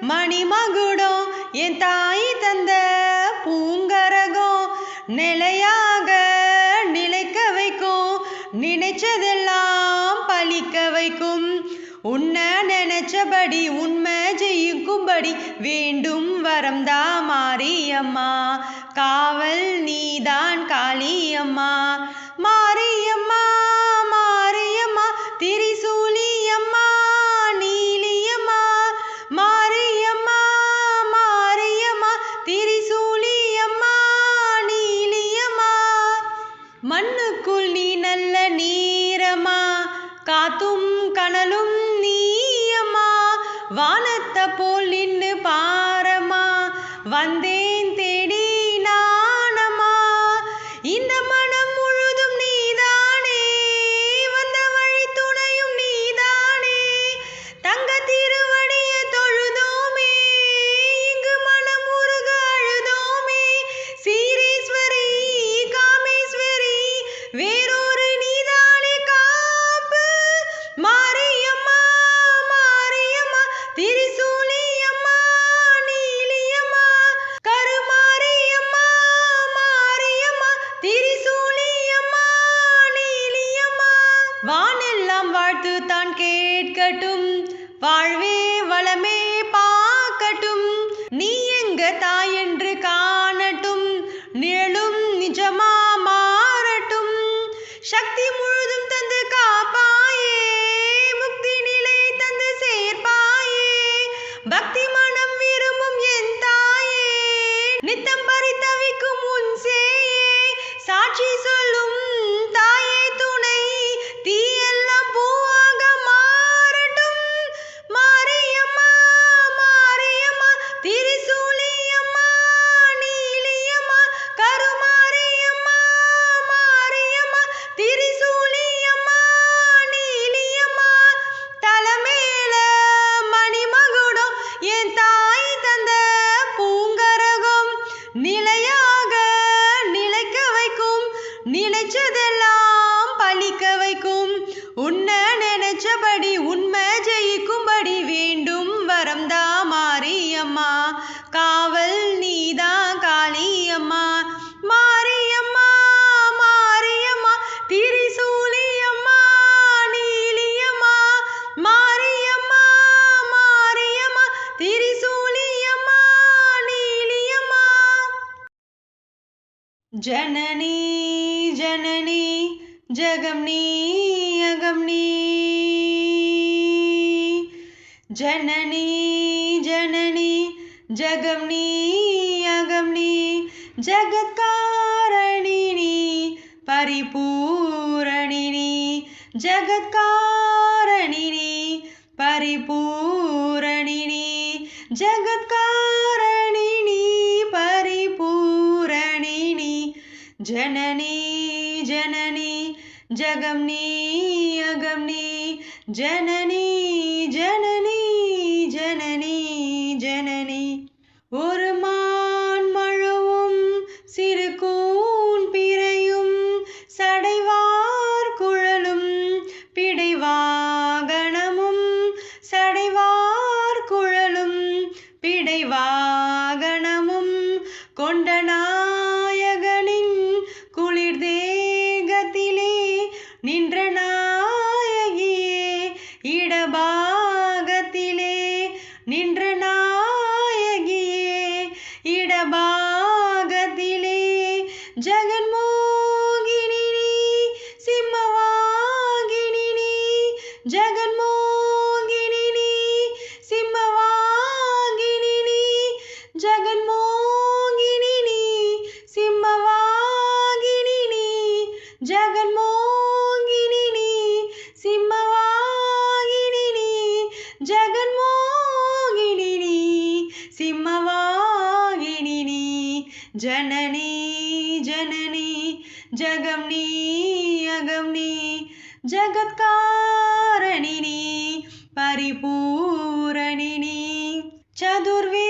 மணிமகுடம் என் தாய் தந்த பூங்கரகம் நிலையாக நிலைக்க வைக்கும் நினைச்சதெல்லாம் பலிக்க வைக்கும் உன்னை நினைச்சபடி உண்மை ஜெயிக்கும்படி வேண்டும் வரம்தா மாரியம்மா காவல் நீதான் காளியம்மா மாரியம்மா மாரியம்மா திரிசூலியம்மா நீலியம்மா மாரியம்மா மாரியம்மா திரிசூலியம்மா நீலியம்மா மண்ணுக்குள் நீ நல்ல நீரம்மா காத்தும் கனலும் நீயம்மா வானத்தை போல் நின்னு பாரம்மா வந்தேன் தேடி நானம்மா இந்த மனம் முழுதும் நீதானே வந்த வழி துணையும் நீதானே தங்க திருவடிய தொழுதோமே இங்கு மனம் உருக அழுதோமே சீரீஸ்வரி காமேஸ்வரி வேறொரு நீதானே காப்பு மாரியம்மா மாரியம்மா திரிசூலியம்மா நீலியம்மா கருமாரியம்மா மாரியம்மா திரிசூலியம்மா நீலியம்மா வானெல்லாம் வாழ்த்து தான் கேட்கட்டும் வாழ்வே வளமே பார்க்கட்டும் நீ எங்க தாய் என்று காணட்டும் நிழலும் நிஜமா மாறட்டும் சக்தி முழுதும் தந்து காப்பாயே முக்தி நிலை தந்து சேர்ப்பாயே பக்தி மனம் விரும்பும் என் தாயே நித்தம் பரிதவிக்கும் உன் சேயே சாட்சி சொல்லும் தாயே துணை தீயெல்லாம் பூவாக மாறட்டும் மாரியம்மா மாரியம்மா திரிசூலியம்மா நீலியம்மா கருமாரியம்மா மாரியம்மா திரிசூலியம்மா நீலியம்மா தலைமேல மணிமகுடம் என் தாய் தந்த பூங்கரகம் நிலையாக நிலைக்க வைக்கும் நினைச்சதெல்லாம் பலிக்க வைக்கும் உன்னை நினைச்சபடி உண்மை ஜெயிக்கும்படி வேண்டும் வரம்தா மாரியம்மா காவல் நீதான் காளியம்மா மாரியம்மா மாரியம்மா திரிசூலியம்மா நீலியம்மா மாரியம்மா மாரியம்மா திரிசூலியம்மா நீலியம்மா ஜனனி ஜனனி ஜகம் நீ அகம் நீ ஜனனி ஜனனி ஜகம் நீ அகம் நீ ஜகத்காரணி நீ பரிபூரணி நீ ஜகத்காரணி நீ பரிபூரணி நீ ஜகத்காரணி நீ பரிபூரணி நீ ஜனனி ஜனனி ஜகம் நீ அகம் நீ ஜனனி ஜனனி ஜனனி ஜனனி ஒரு மான் மழுவும் சிறு கூன் பிறையும் சடைவார் குழலும் பிடைவாகனமும் சடைவார் குழலும் பிடைவாகனமும் கொண்ட நாயகனின் குளிர் தேகத்திலே நின்ற நாயகியே இடபாகத்திலே நின்ற நாயகியே இடபாகத்திலே ஜெகன்மோகினி நீ சிம்மவாகினி நீ ஜெகன்மோகினி நீ சிம்மவாகினி நீ ஜெகன்மோகினி நீ சிம்மவாகினி நீ ஜெகன்மோகினி நீ சிம்மவாகினி நீ ஜெகன்மோகினி நீ சிம்மவாகினி நீ ஜனனி ஜனனி ஜகம் நீ அகம் நீ ஜகத்காரணி நீ பரிபூரணி நீ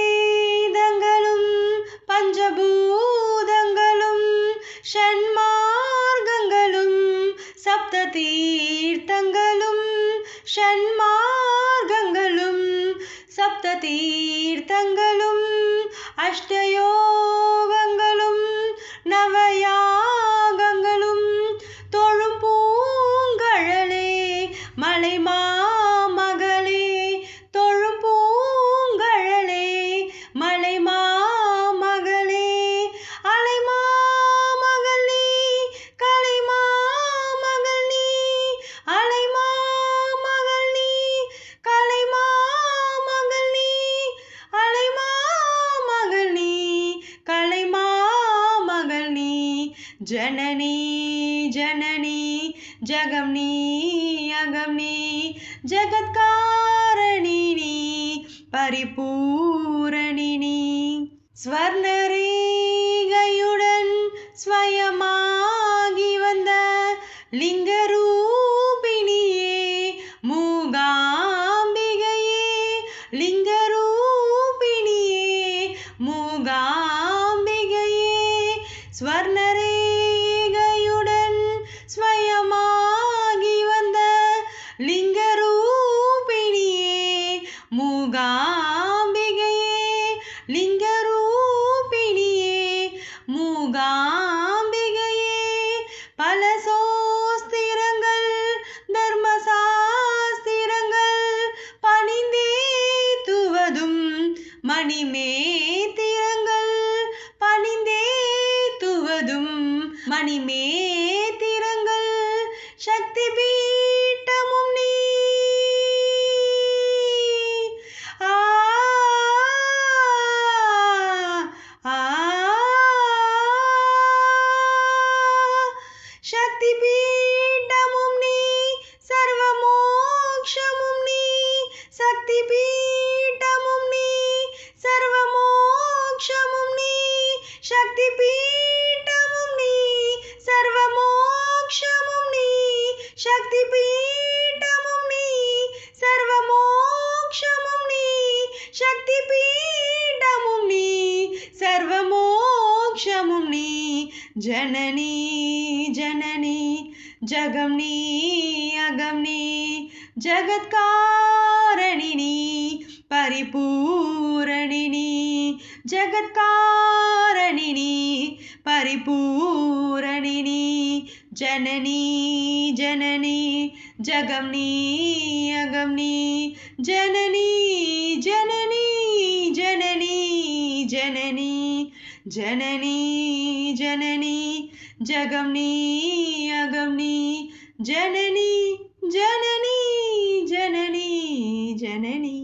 சதுர்வேதங்களும் பஞ்சபூதங்களும் ஷண்மார்க்கங்களும் சப்த தீர்த்தங்களும் ஷண்மார்க்கங்களும் சப்த தீர்த்தங்களும் தீர்த்தங்களும் அஷ்டயோகங்களும் நவயாகங்களும் தொழும் பூங்கழலே மலைமா மகளே தொழும் பூங்கழலே மலைமா மகளே அலைமா மகள் நீ கலைமா மகள் நீ அலைமா மகள் நீ கலைமா மகள் நீ அலைமா மகள் நீ கலைமா மகள் நீ ஜனனி ஜனனி ஜகம் நீ அகம் நீ ஜகத்காரணி நீ பரிபூரணி நீ ஸ்வர்ணரேகையுடன் ஸ்வயமாகி வந்த லிங்கரூபிணியே மூகாம்பிகையே லிங்கரூபிணியே மூகாம்பிகையே ஸ்வர்ணரேகையுடன் ஸ்வயமாகி வந்த லிங்கரூபிணியே மூகாம்பிகையே லிங்கரூபிணியே மூகாம்பிகையே பல சோஸ்திரங்கள் தர்மசாஸ்திரங்கள் பணிந்தேத்துவதும் மணிமேத்திரங்கள் பணிந்தேத்துவதும் மணிமேத்திரங்கள் சக்தி பீட்டமும் நீ ஆ ஆ சக்தி பீட்டமும் நீ சர்வமோக்ஷமும் நீ சக்தி பீட்டமும் நீ சர்வமோக்ஷமும் நீ சக்தி பீட்டமும் நீ சர்வமோக்ஷமும் நீ சக்தி பீட்டமும் நீ சர்வமோக்ஷமும் நீ சக்தி பீட்டமும் நீ சர்வமோக்ஷமும் நீ ஜனனி ஜனனி ஜகம் நீ அகம் நீ ஜகத்காரணி நீ பரிபூரணி நீ ஜகத்காரணி நீ பரிபூரணி நீ ஜனனி ஜனனி ஜகம் நீ அகம் நீ ஜனனி ஜனனி ஜனனி ஜனனி ஜனனி ஜனனி ஜகம் நீ அகம் நீ ஜனனி ஜனனி ஜனனி ஜனனி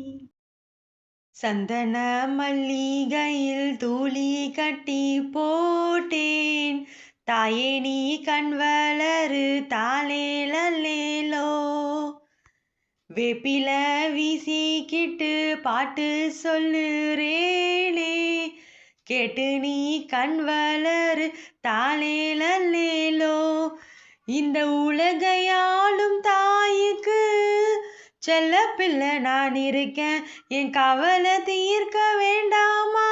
சந்தன மல்லிகையில் தூளி கட்டி போட்டேன் தாயே நீ கண் வளரு தாலேலோ வேப்பில வீசிக்கிட்டு பாட்டு சொல்லுறேனே கேட்டு நீ கண் வளரு தாலேலோ இந்த உலகையாளும் தாய்க்கு செல்ல பிள்ளை நான் இருக்கேன் என் கவலை தீர்க்க வேண்டாமா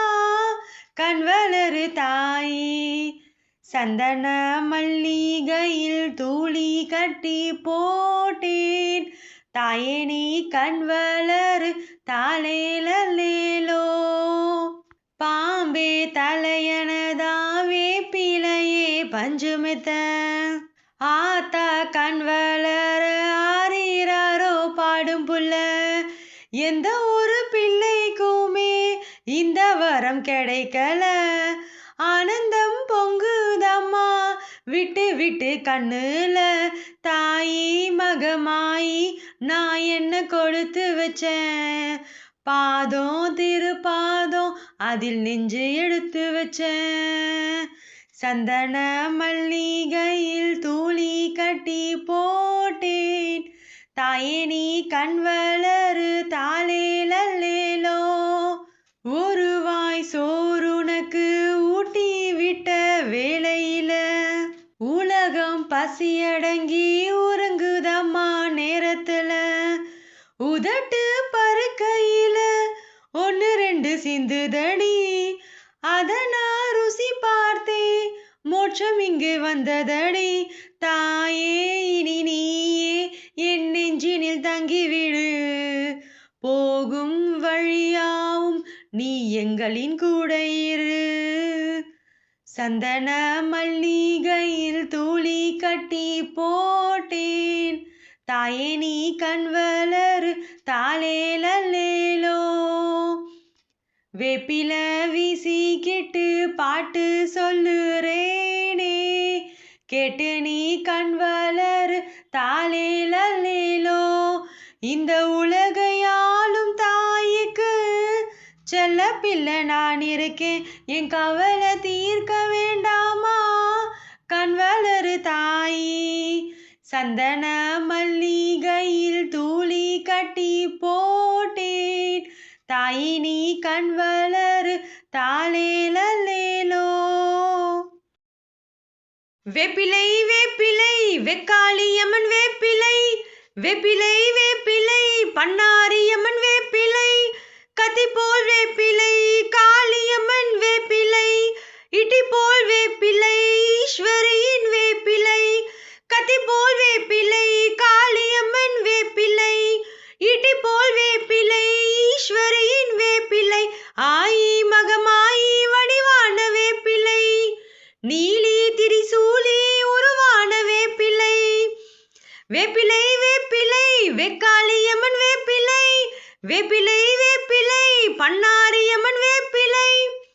கண் வளரு தாயி சந்தன மல்லிகையில் தூளி கட்டி போட்டேன் தாயே நீ கண் வளரு தாலேலோ பாம்பே தலையனதா வேப்பிலையே பஞ்சுமெத்த ஆத்தா கண் வளர ஆரீராரோ பாடும் புள்ள எந்த ஒரு பிள்ளைக்குமே இந்த வரம் கிடைக்கல ஆனந்தம் பொங்குதம்மா விட்டு விட்டு கண்ணுல தாயி மகமாயி நான் என்ன கொடுத்து வச்சேன் பாதம் திருப்பாதம் அதில் நெஞ்சு எடுத்து வச்சேன் சந்தன மல்லிகையில் தூளி கட்டி போட்டேன் தாயே நீ கண் வளரு தாலேலோ ஒரு வாய் சோறுனக்கு ஊட்டி விட்ட வேளையில உலகம் பசியடங்கி உறங்குதம்மா நேரத்துல உதட்டு பருக்கையில ஒன்று ரெண்டு சிந்துதடி அத நான் ருசி பார்த்தே மோட்சம் இங்கு வந்ததடி தாயே இனி நீயே என் நெஞ்சினில் தங்கிவிடு போகும் வழியாவும் நீ எங்களின் கூட இரு. சந்தன மல்லிகையில் தூளி கட்டி போட்டேன். தாயே நீ கண் வளரு தாலேலல்லேலோ. வேப்பில வீசிக்கிட்டு பாட்டு சொல்லுறேனே. கேட்டு நீ கண் வளரு தாலேலல்லேலோ. இந்த உலகையாளும் தாய்க்கு செல்ல பிள்ளை நான் இருக்கேன். என் கவலை தீர்க்க வேண்டாமா கண் வளரு தாயி. சந்தன மல்லிகையில் தூளி கட்டி போட்டேன். தாயி நீ கண் வளரு தாலேலல்லேலோ. வேப்பிலை வேப்பிலை வெக்காளியம்மன் வேப்பிலை. வேப்பிலை வேப்பிலை பண்ணாரியம்மன் வேப்பிலை. கத்தி போல் வேப்பிலை காளியம்மன் வேப்பிலை. இடி போல் வேப்பிலை ஈஸ்வரியின் வேப்பிலை. கத்தி போல் வேப்பிலை காளியம்மன் வேப்பிலை. இடி போல் வேப்பிலை ஈஸ்வரியின் வேப்பிலை. ஆயி மகமாயி வடிவான வேப்பிலை. நீலி திரிசூலி உருவான வேப்பிலை. வேப்பிலை வேப்பிலை வெக்காளியம்மன் வேப்பிலை. வேப்பிலை வேப்பிலை பண்ணாரியம்மன் வேப்பிலை.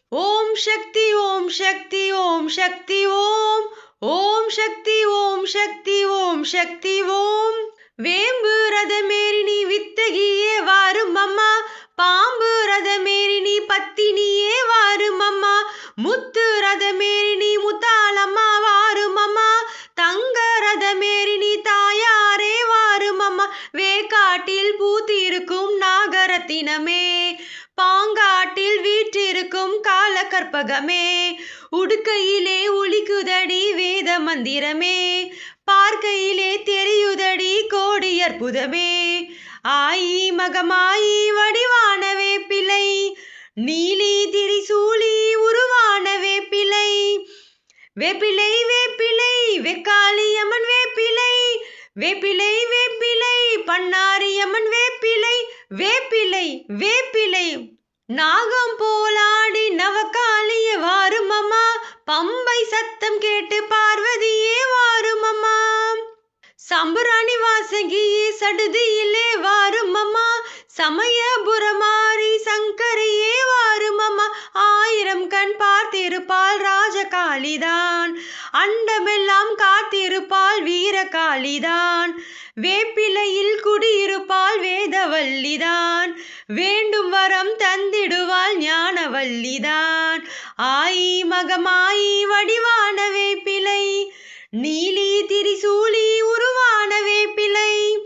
ஓம் சக்தி ஓம் சக்தி ஓம் சக்தி ஓம். ஓம் சக்தி ஓம் சக்தி ஓம் சக்தி ஓம். வேம்பு ரதமேறி நீ வித்தகியே வாரும் அம்மா. பாம்பு ரதமேறி நீ பத்தினியே வாரும் அம்மா. முத்து ரதமேறி நீ முத்தாளம்மா வாரும் அம்மா. தங்க ரதமேறி நீ தாயாரே வாரும் அம்மா. வேக்காட்டில் பூத்திருக்கும் நாகரத்தினமே. பாங்காட்டில் வீற்றிருக்கும் கால கற்பகமே. உடுக்கையிலே ஒலிக்குதடி வேத மந்திரமே. பார்க்கையிலே தெரியுதடி கோடி அற்புதமே. ஆயி மகமாயி வடிவான வேப்பிலை. நீலி திரிசூலி உருவான வேப்பிலை. வேப்பிலை வேப்பிலை வெக்காளியம்மன் வேப்பிலை. வேப்பிலை வேப்பிலை பண்ணாரியம்மன் வேப்பிலை. வேப்பிலை வேப்பிலை நாகம் போலாடி நவகாளிய வாரும் அம்மா. பம்பை சத்தம் கேட்டு பார்வதியே வாரும் அம்மா. சம்புராணி வாசகியே சடுதியிலே வாரும் அம்மா. சமயபுரமாரி சங்கரியே வாரும் அம்மா. ஆயிரம் கண் பார்த்திருப்பாள் ராஜகாளிதான். அண்டமெல்லாம் காத்திருப்பாள் வீரகாளிதான். வேப்பிலையில் குடியிருப்பாள் வேதவல்லிதான். வேண்டும் வரம் தந்திடுவாள் ஞானவல்லிதான். ஆயி மகமாயி வடிவான வேப்பிலை. நீலி திரிசூலி உருவான வேப்பிலை.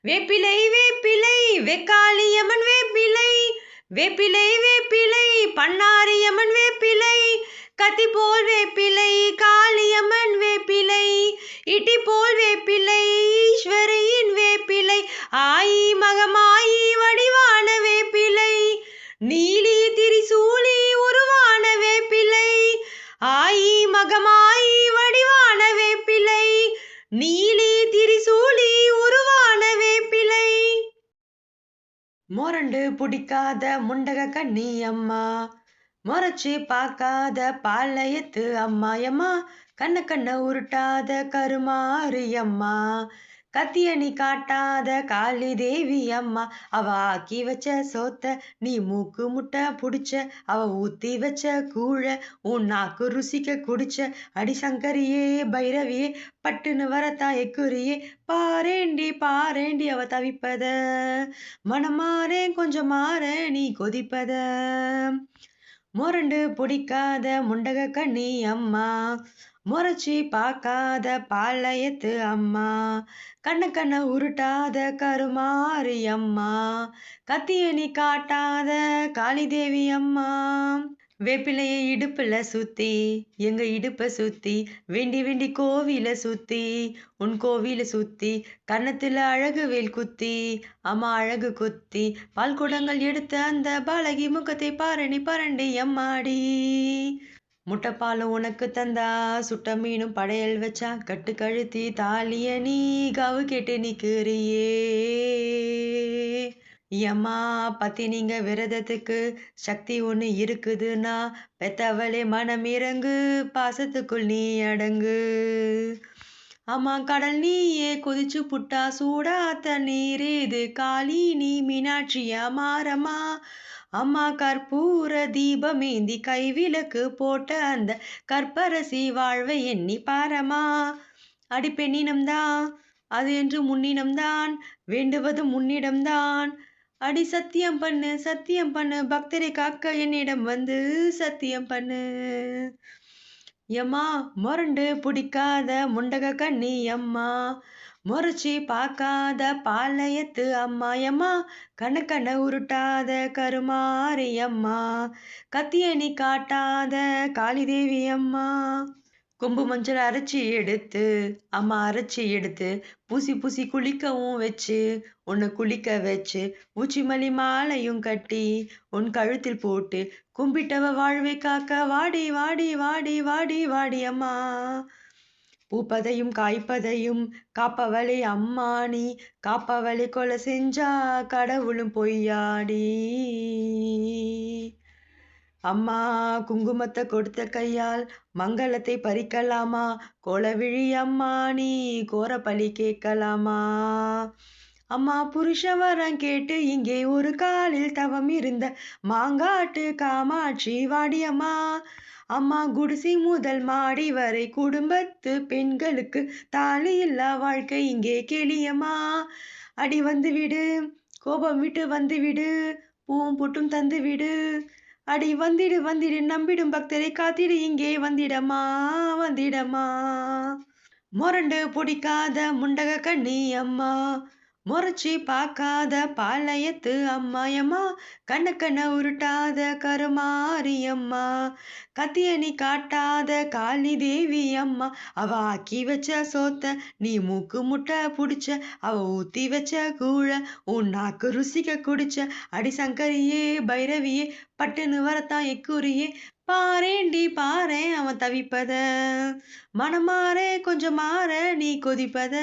வேப்பிலை வேப்பிலை வெக்காளியம்மன் வேப்பிலை. வேப்பிலை வேப்பிலை பண்ணாரியம்மன் வேப்பிலை. கத்தி போல் வேப்பிலை காளியம்மன் வேப்பிலை. இடி போல் வேப்பிலை ஈஸ்வரியின் வேப்பிலை. ஆயி மகமாயி வடிவான வேப்பிலை. நீலி திரிசூலி உருவான வேப்பிலை. ஆயி மகமாயி வடிவான வேப்பிலை. நீலி திரிசூலி உருவான வேப்பிலை. மொரண்டு பிடிக்காத முண்டக கண்ணி அம்மா. மொரச்சி பார்க்காத பாளையத்து அம்மாயம்மா. கண்ண உருட்டாத கருமாரி அம்மா. கத்தியணி காட்டாத காளி தேவி அம்மா. அவ ஆக்கி வச்ச சோத்த நீ மூக்கு முட்டை புடிச்ச. அவ ஊத்தி வச்ச கூழ உன் நாக்கு ருசிக்க குடிச்ச. அடி சங்கரியே பைரவியே பட்டுன்னு வரத்தான் எக்குரியே. பாரேண்டி பாரேண்டி அவ தவிப்பத. மனமாறே கொஞ்சம் மாற நீ கொதிப்பத. மொரண்டு பிடிக்காத முண்டக கண்ணி அம்மா. மொரச்சி பார்க்காத பாளையத்து அம்மா. கண்ண உருட்டாத கருமாரி அம்மா. கத்தியணி காட்டாத காளிதேவி அம்மா. வேப்பிலையை இடுப்புல சுத்தி எங்க இடுப்ப சுத்தி. வேண்டி வேண்டி கோவில சுத்தி உன் கோவில சுத்தி. கன்னத்துல அழகு வேல் குத்தி அம்மா அழகு குத்தி. பால் குடங்கள் எடுத்து அந்த பாலகி முகத்தை பாரணி பரண்டி அம்மாடி. முட்டைப்பாலும் உனக்கு தந்தா சுட்ட மீனும் படையல் வச்சா. கட்டு கழுத்தி தாலிய நீ காவு கேட்டு நிக்கிறியே. எம்மா பத்தினிங்க விரதத்துக்கு சக்தி ஒண்ணு இருக்குதுன்னா, பெத்தவளே மனம் இறங்கு, பாசத்துக்குள் நீ அடங்கு. அம்மா கடல் நீயே கொதிச்சு புட்டா சூடாத்த நீரேது காளி நீ மீனாட்சியா மாறம்மா. அம்மா கற்பூர தீபமேந்தி கைவிளக்கு போட்ட அந்த கற்பரசி வாழ்வை எண்ணி பாரம்மா. அடிப்பெண்ணினம்தான் அது என்று முன்னினம்தான், வேண்டுவதும் உன்னிடம்தான். அடி சத்தியம் பண்ணு பக்தரை காக்க என்னிடம் வந்து சத்தியம் பண்ணு. எம்மா மொரண்டு பிடிக்காத முண்டக கண்ணி அம்மா, முறைச்சி பார்க்காத பாளையத்து அம்மா. எம்மா கண்ண உருட்டாத கருமாரி அம்மா, கத்திய நீ காட்டாத காளிதேவி அம்மா. கொம்பு மஞ்சள் அரைச்சி எடுத்து அம்மா அரைச்சி எடுத்து பூசி பூசி குளிக்கவும் வச்சு உன்னை குளிக்க வச்சு உச்சிமலி மாலையும் கட்டி உன் கழுத்தில் போட்டு கும்பிட்டவ வாழ்வை காக்க வாடி வாடி வாடி வாடி வாடி அம்மா. பூப்பதையும் காய்ப்பதையும் காப்பவளே அம்மா நீ, காப்பவளை கொலை செஞ்சா கடவுளும் பொய்யாடி. அம்மா குங்குமத்தை கொடுத்த கையால் மங்களத்தை பறிக்கலாமா, கோலவிழி அம்மா நீ கோர பலி கேட்கலாமா. அம்மா புருஷ வரம் கேட்டு இங்கே ஒரு காலில் தவம் இருந்த மாங்காட்டு காமாட்சி வாடியம்மா. அம்மா குடிசை முதல் மாடி வரை குடும்பத்து பெண்களுக்கு தாலி இல்லா வாழ்க்கை இங்கே கேளியம்மா. அடி வந்து விடு, கோபம் விட்டு வந்து விடு, பூவும் புட்டும் தந்து விடு. அடி வந்திடு வந்திடு நம்பிடும் பக்தரை காத்திடு இங்கே வந்திடமா வந்திடமா. மொரண்டு பிடிக்காத முண்டக கண்ணி அம்மா, முறைச்சி பார்க்காத பாளையத்து அம்மா. எம்மா கண்ண உருட்டாத கருமாரி அம்மா, கத்திய நீ காட்டாத காளி தேவி அம்மா. அவ ஆக்கி வச்ச சோத்த நீ மூக்கு முட்டை புடிச்ச, அவ ஊத்தி வச்ச கூழ உன் நாக்கு ருசிக்க குடிச்ச. அடி சங்கரியே பைரவியே பட்டுன்னு வரத்தான் எக்குரியே, பாரேண்டி பாரேன் அவன் தவிப்பத, மனமாறே கொஞ்சம் மாற நீ கொதிப்பத.